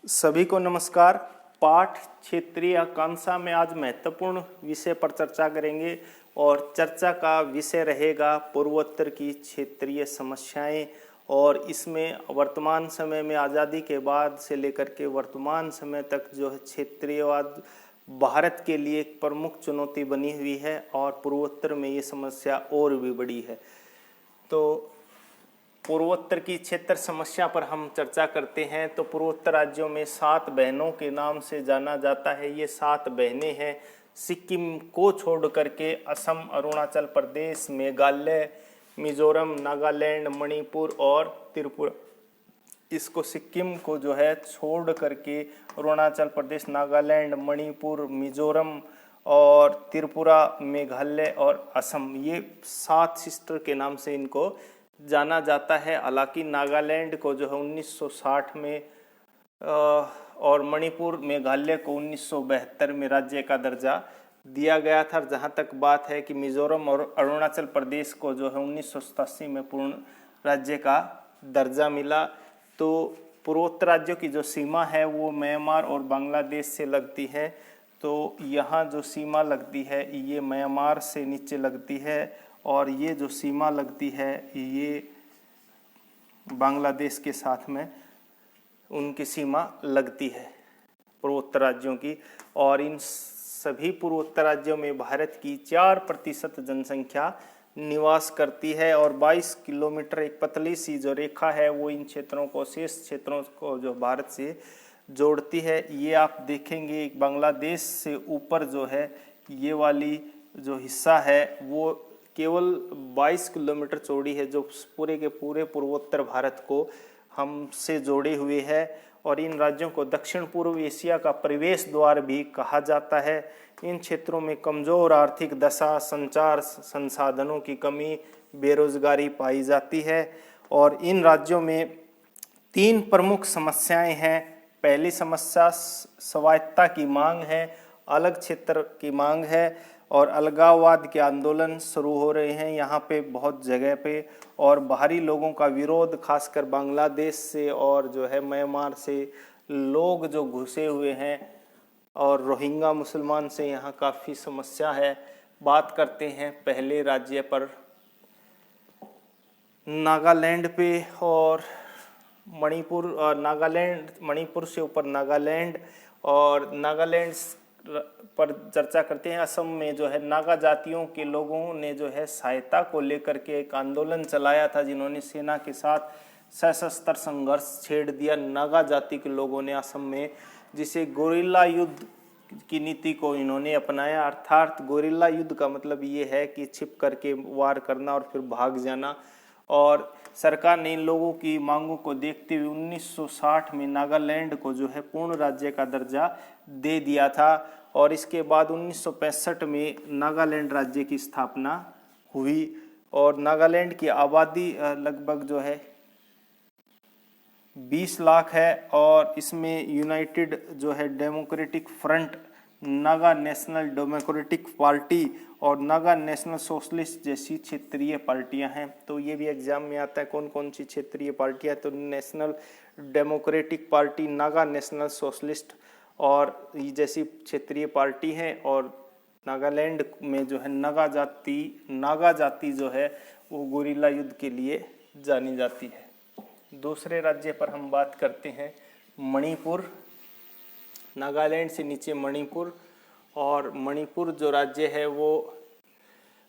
सभी को नमस्कार। पाठ क्षेत्रीय आकांक्षा में आज महत्वपूर्ण विषय पर चर्चा करेंगे और चर्चा का विषय रहेगा पूर्वोत्तर की क्षेत्रीय समस्याएं। और इसमें वर्तमान समय में आज़ादी के बाद से लेकर के वर्तमान समय तक जो है क्षेत्रीयवाद भारत के लिए एक प्रमुख चुनौती बनी हुई है और पूर्वोत्तर में ये समस्या और भी बड़ी है। तो पूर्वोत्तर की क्षेत्र समस्या पर हम चर्चा करते हैं। तो पूर्वोत्तर राज्यों में 7 बहनों के नाम से जाना जाता है। ये 7 बहनें हैं। सिक्किम को छोड़ करके असम, अरुणाचल प्रदेश, मेघालय, मिजोरम, नागालैंड, मणिपुर और त्रिपुरा। इसको सिक्किम को जो है छोड़ करके अरुणाचल प्रदेश, नागालैंड, मणिपुर, मिजोरम और त्रिपुरा, मेघालय और असम, ये 7 सिस्टर के नाम से इनको जाना जाता है। हालांकि नागालैंड को जो है 1960 में और मणिपुर, मेघालय को 1972 में राज्य का दर्जा दिया गया था। जहां तक बात है कि मिजोरम और अरुणाचल प्रदेश को जो है 1987 में पूर्ण राज्य का दर्जा मिला। तो पूर्वोत्तर राज्यों की जो सीमा है वो म्यांमार और बांग्लादेश से लगती है। तो यहाँ जो सीमा लगती है ये म्यांमार से नीचे लगती है और ये जो सीमा लगती है ये बांग्लादेश के साथ में उनकी सीमा लगती है पूर्वोत्तर राज्यों की। और इन सभी पूर्वोत्तर राज्यों में भारत की 4% जनसंख्या निवास करती है और 22 किलोमीटर एक पतली सी जो रेखा है वो इन क्षेत्रों को, शेष क्षेत्रों को जो भारत से जोड़ती है। ये आप देखेंगे बांग्लादेश से ऊपर जो है ये वाली जो हिस्सा है वो केवल 22 किलोमीटर चौड़ी है, जो पूरे के पूरे पूर्वोत्तर भारत को हमसे जोड़े हुए है। और इन राज्यों को दक्षिण पूर्व एशिया का प्रवेश द्वार भी कहा जाता है। इन क्षेत्रों में कमजोर आर्थिक दशा, संचार संसाधनों की कमी, बेरोजगारी पाई जाती है। और इन राज्यों में 3 प्रमुख समस्याएं हैं। पहली समस्या स्वायत्तता की मांग है, अलग क्षेत्र की मांग है और अलगाववाद के आंदोलन शुरू हो रहे हैं यहाँ पे बहुत जगह पे। और बाहरी लोगों का विरोध, खासकर बांग्लादेश से और जो है म्यांमार से लोग जो घुसे हुए हैं और रोहिंग्या मुसलमान से यहाँ काफ़ी समस्या है। बात करते हैं पहले राज्य पर, नागालैंड पे और मणिपुर। मणिपुर से ऊपर नागालैंड और नागालैंड पर चर्चा करते हैं। असम में जो है नागा जातियों के लोगों ने जो है सहायता को लेकर के एक आंदोलन चलाया था, जिन्होंने सेना के साथ सशस्त्र संघर्ष छेड़ दिया नागा जाति के लोगों ने असम में, जिसे गोरिल्ला युद्ध की नीति को इन्होंने अपनाया। अर्थात गोरिल्ला युद्ध का मतलब ये है कि छिप करके वार करना और फिर भाग जाना। और सरकार ने इन लोगों की मांगों को देखते हुए 1960 में नागालैंड को जो है पूर्ण राज्य का दर्जा दे दिया था। और इसके बाद 1965 में नागालैंड राज्य की स्थापना हुई। और नागालैंड की आबादी लगभग जो है 20 लाख है और इसमें यूनाइटेड जो है democratic front, Naga national democratic party और नागा नेशनल सोशलिस्ट जैसी क्षेत्रीय पार्टियां हैं। तो ये भी एग्जाम में आता है कौन कौन सी क्षेत्रीय पार्टियां। तो national democratic party, Naga national socialist और ये जैसी क्षेत्रीय पार्टी हैं। और नागालैंड में जो है नागा जाति जो है वो गोरिल्ला युद्ध के लिए जानी जाती है। दूसरे राज्य पर हम बात करते हैं मणिपुर। नागालैंड से नीचे मणिपुर, और मणिपुर जो राज्य है वो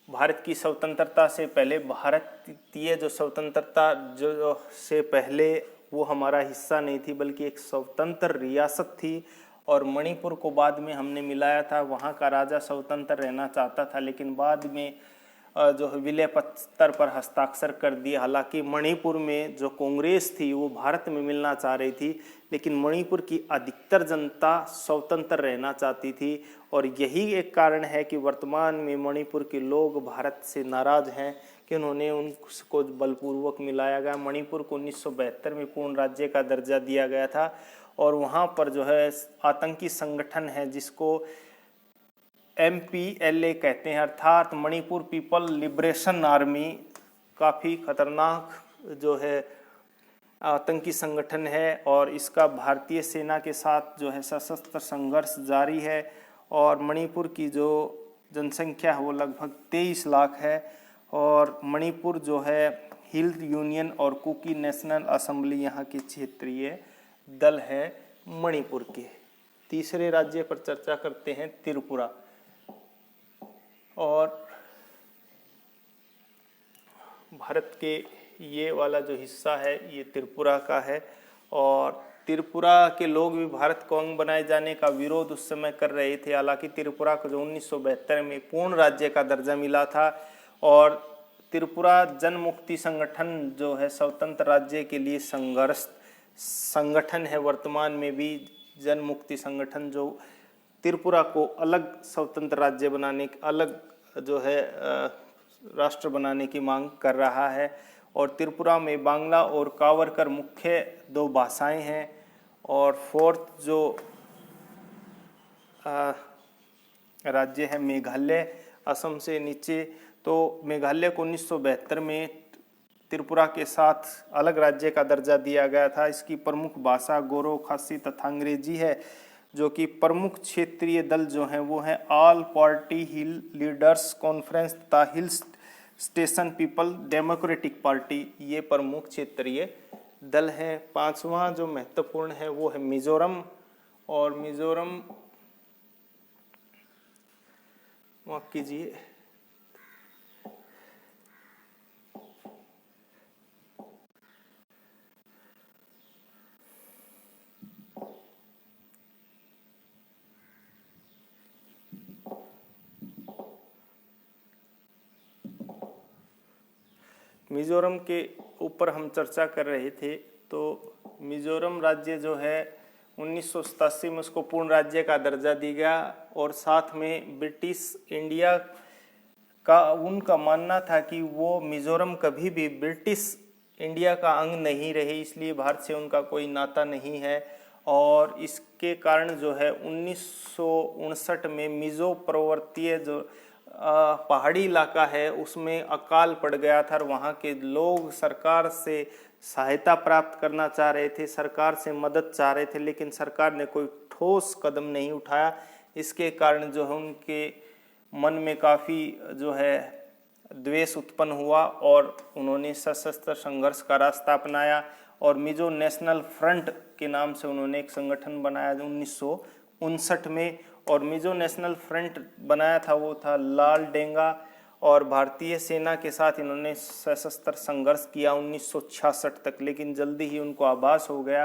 भारत की स्वतंत्रता से पहले, भारतीय जो स्वतंत्रता जो से पहले वो हमारा हिस्सा नहीं थी बल्कि एक स्वतंत्र रियासत थी। और मणिपुर को बाद में हमने मिलाया था। वहाँ का राजा स्वतंत्र रहना चाहता था लेकिन बाद में जो विलय पत्र पर हस्ताक्षर कर दिए। हालांकि मणिपुर में जो कांग्रेस थी वो भारत में मिलना चाह रही थी, लेकिन मणिपुर की अधिकतर जनता स्वतंत्र रहना चाहती थी। और यही एक कारण है कि वर्तमान में मणिपुर के लोग भारत से नाराज हैं कि उन्होंने उनको बलपूर्वक मिलाया गया। मणिपुर को 1972 में पूर्ण राज्य का दर्जा दिया गया था। और वहाँ पर जो है आतंकी संगठन है जिसको MPLA कहते हैं, अर्थात मणिपुर पीपल लिबरेशन आर्मी, काफ़ी खतरनाक जो है आतंकी संगठन है और इसका भारतीय सेना के साथ जो है सशस्त्र संघर्ष जारी है। और मणिपुर की जो जनसंख्या है वो लगभग 23 लाख है। और मणिपुर जो है हिल यूनियन और कुकी नेशनल असेंबली यहाँ के क्षेत्रीय दल है मणिपुर के। तीसरे राज्य पर चर्चा करते हैं त्रिपुरा। और भारत के ये वाला जो हिस्सा है ये त्रिपुरा का है। और त्रिपुरा के लोग भी भारत को अंग बनाए जाने का विरोध उस समय कर रहे थे। हालांकि त्रिपुरा को जो 1972 में पूर्ण राज्य का दर्जा मिला था और त्रिपुरा जन मुक्ति संगठन जो है स्वतंत्र राज्य के लिए संघर्ष संगठन है। वर्तमान में भी जन मुक्ति संगठन जो त्रिपुरा को अलग स्वतंत्र राज्य बनाने, अलग जो है राष्ट्र बनाने की मांग कर रहा है। और त्रिपुरा में बांग्ला और कावरकर मुख्य दो भाषाएं हैं। और फोर्थ जो राज्य है मेघालय, असम से नीचे। तो मेघालय को 1972 में त्रिपुरा के साथ अलग राज्य का दर्जा दिया गया था। इसकी प्रमुख भाषा गोरो, खासी तथा अंग्रेजी है। जो कि प्रमुख क्षेत्रीय दल जो हैं वो हैं ऑल पार्टी हिल लीडर्स कॉन्फ्रेंस तथा hill station people democratic party, ये प्रमुख क्षेत्रीय दल हैं। पांचवा जो महत्वपूर्ण है वो है मिजोरम। और मिजोरम माफ कीजिए, मिजोरम के ऊपर हम चर्चा कर रहे थे। तो मिजोरम राज्य जो है 1987 में उसको पूर्ण राज्य का दर्जा दिया गया। और साथ में ब्रिटिश इंडिया का उनका मानना था कि वो मिजोरम कभी भी ब्रिटिश इंडिया का अंग नहीं रहे, इसलिए भारत से उनका कोई नाता नहीं है। और इसके कारण जो है 1959 में मिजो पर्वतीय जो पहाड़ी इलाका है उसमें अकाल पड़ गया था। और वहाँ के लोग सरकार से सहायता प्राप्त करना चाह रहे थे, सरकार से मदद चाह रहे थे, लेकिन सरकार ने कोई ठोस कदम नहीं उठाया। इसके कारण जो है उनके मन में काफ़ी जो है द्वेष उत्पन्न हुआ और उन्होंने सशस्त्र संघर्ष का रास्ता अपनाया। और मिजो नेशनल फ्रंट के नाम से उन्होंने एक संगठन बनाया 1959 में। और मिजो नेशनल फ्रंट बनाया था वो था लाल डेंगा। और भारतीय सेना के साथ इन्होंने सशस्त्र संघर्ष किया 1966 तक। लेकिन जल्दी ही उनको आभास हो गया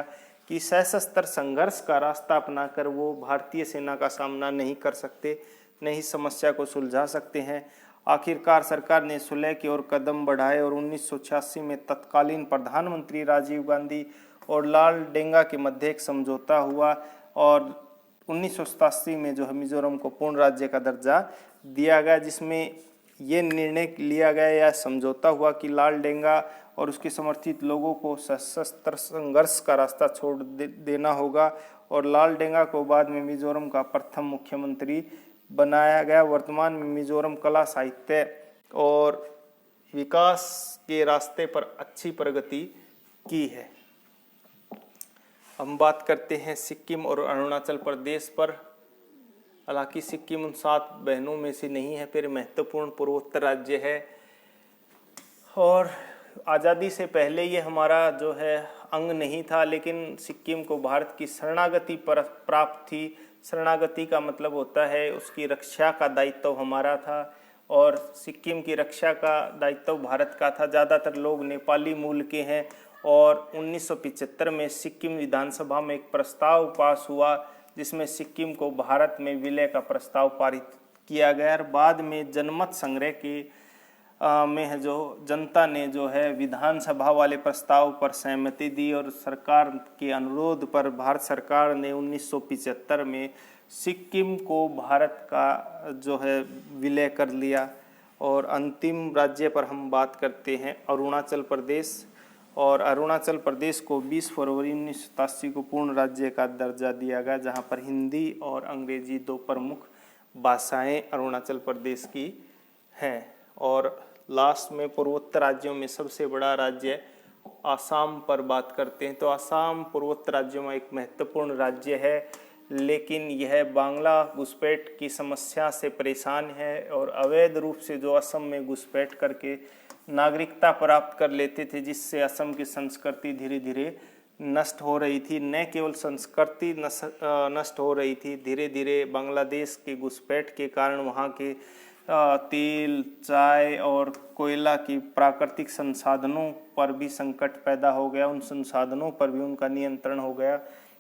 कि सशस्त्र संघर्ष का रास्ता अपनाकर वो भारतीय सेना का सामना नहीं कर सकते, नहीं समस्या को सुलझा सकते हैं। आखिरकार सरकार ने सुलह की ओर कदम बढ़ाए और 1986 में तत्कालीन प्रधानमंत्री राजीव गांधी और लाल डेंगा के मध्य एक समझौता हुआ। और 1987 में जो है मिजोरम को पूर्ण राज्य का दर्जा दिया गया, जिसमें ये निर्णय लिया गया या समझौता हुआ कि लाल डेंगा और उसके समर्थित लोगों को सशस्त्र संघर्ष का रास्ता छोड़ देना होगा। और लाल डेंगा को बाद में मिजोरम का प्रथम मुख्यमंत्री बनाया गया। वर्तमान में मिजोरम कला, साहित्य और विकास के रास्ते पर अच्छी प्रगति की है। हम बात करते हैं सिक्किम और अरुणाचल प्रदेश पर। हालांकि सिक्किम उन 7 बहनों में से नहीं है, फिर महत्वपूर्ण पूर्वोत्तर राज्य है। और आज़ादी से पहले ये हमारा जो है अंग नहीं था, लेकिन सिक्किम को भारत की शरणागति पर प्राप्त थी। शरणागति का मतलब होता है उसकी रक्षा का दायित्व हमारा था और सिक्किम की रक्षा का दायित्व भारत का था। ज़्यादातर लोग नेपाली मूल के हैं। और 1975 में सिक्किम विधानसभा में एक प्रस्ताव पास हुआ जिसमें सिक्किम को भारत में विलय का प्रस्ताव पारित किया गया। और बाद में जनमत संग्रह के में जो जनता ने जो है विधानसभा वाले प्रस्ताव पर सहमति दी और सरकार के अनुरोध पर भारत सरकार ने 1975 में सिक्किम को भारत का जो है विलय कर लिया। और अंतिम राज्य पर हम बात करते हैं अरुणाचल प्रदेश। और अरुणाचल प्रदेश को 20 फरवरी 1987 को पूर्ण राज्य का दर्जा दिया गया, जहां पर हिंदी और अंग्रेजी 2 प्रमुख भाषाएं अरुणाचल प्रदेश की हैं। और लास्ट में पूर्वोत्तर राज्यों में सबसे बड़ा राज्य आसाम पर बात करते हैं तो आसाम पूर्वोत्तर राज्यों में एक महत्वपूर्ण राज्य है, लेकिन यह बांग्ला घुसपैठ की समस्या से परेशान है और अवैध रूप से जो असम में घुसपैठ करके नागरिकता प्राप्त कर लेते थे, जिससे असम की संस्कृति धीरे धीरे नष्ट हो रही थी। न केवल संस्कृति नष्ट हो रही थी, धीरे धीरे बांग्लादेश के घुसपैठ के कारण वहाँ के तेल, चाय और कोयला की प्राकृतिक संसाधनों पर भी संकट पैदा हो गया, उन संसाधनों पर भी उनका नियंत्रण हो गया।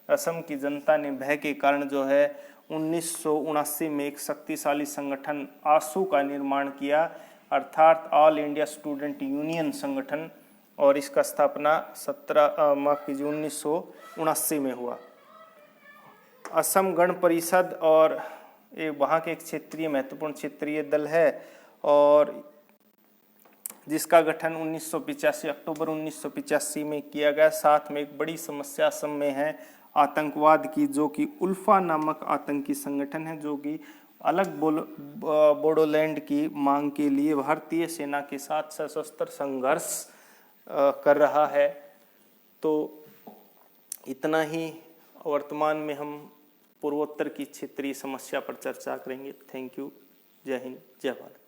असम की जनता ने भय के कारण जो है 1979 में एक शक्तिशाली संगठन आसू का निर्माण किया, अर्थात ऑल इंडिया स्टूडेंट यूनियन संगठन, और इसका स्थापना 1979 में हुआ। असम गण परिषद और ये वहाँ के एक क्षेत्रीय महत्वपूर्ण क्षेत्रीय दल है और जिसका गठन 1985 अक्टूबर 1985 में किया गया। साथ में एक बड़ी समस्या असम में है आतंकवाद की, जो कि उल्फा नामक आतंकी संगठन है, जो कि अलग बोडोलैंड की मांग के लिए भारतीय सेना के साथ सशस्त्र संघर्ष कर रहा है। तो इतना ही वर्तमान में हम पूर्वोत्तर की क्षेत्रीय समस्या पर चर्चा करेंगे। Thank you. जय हिंद, जय भारत।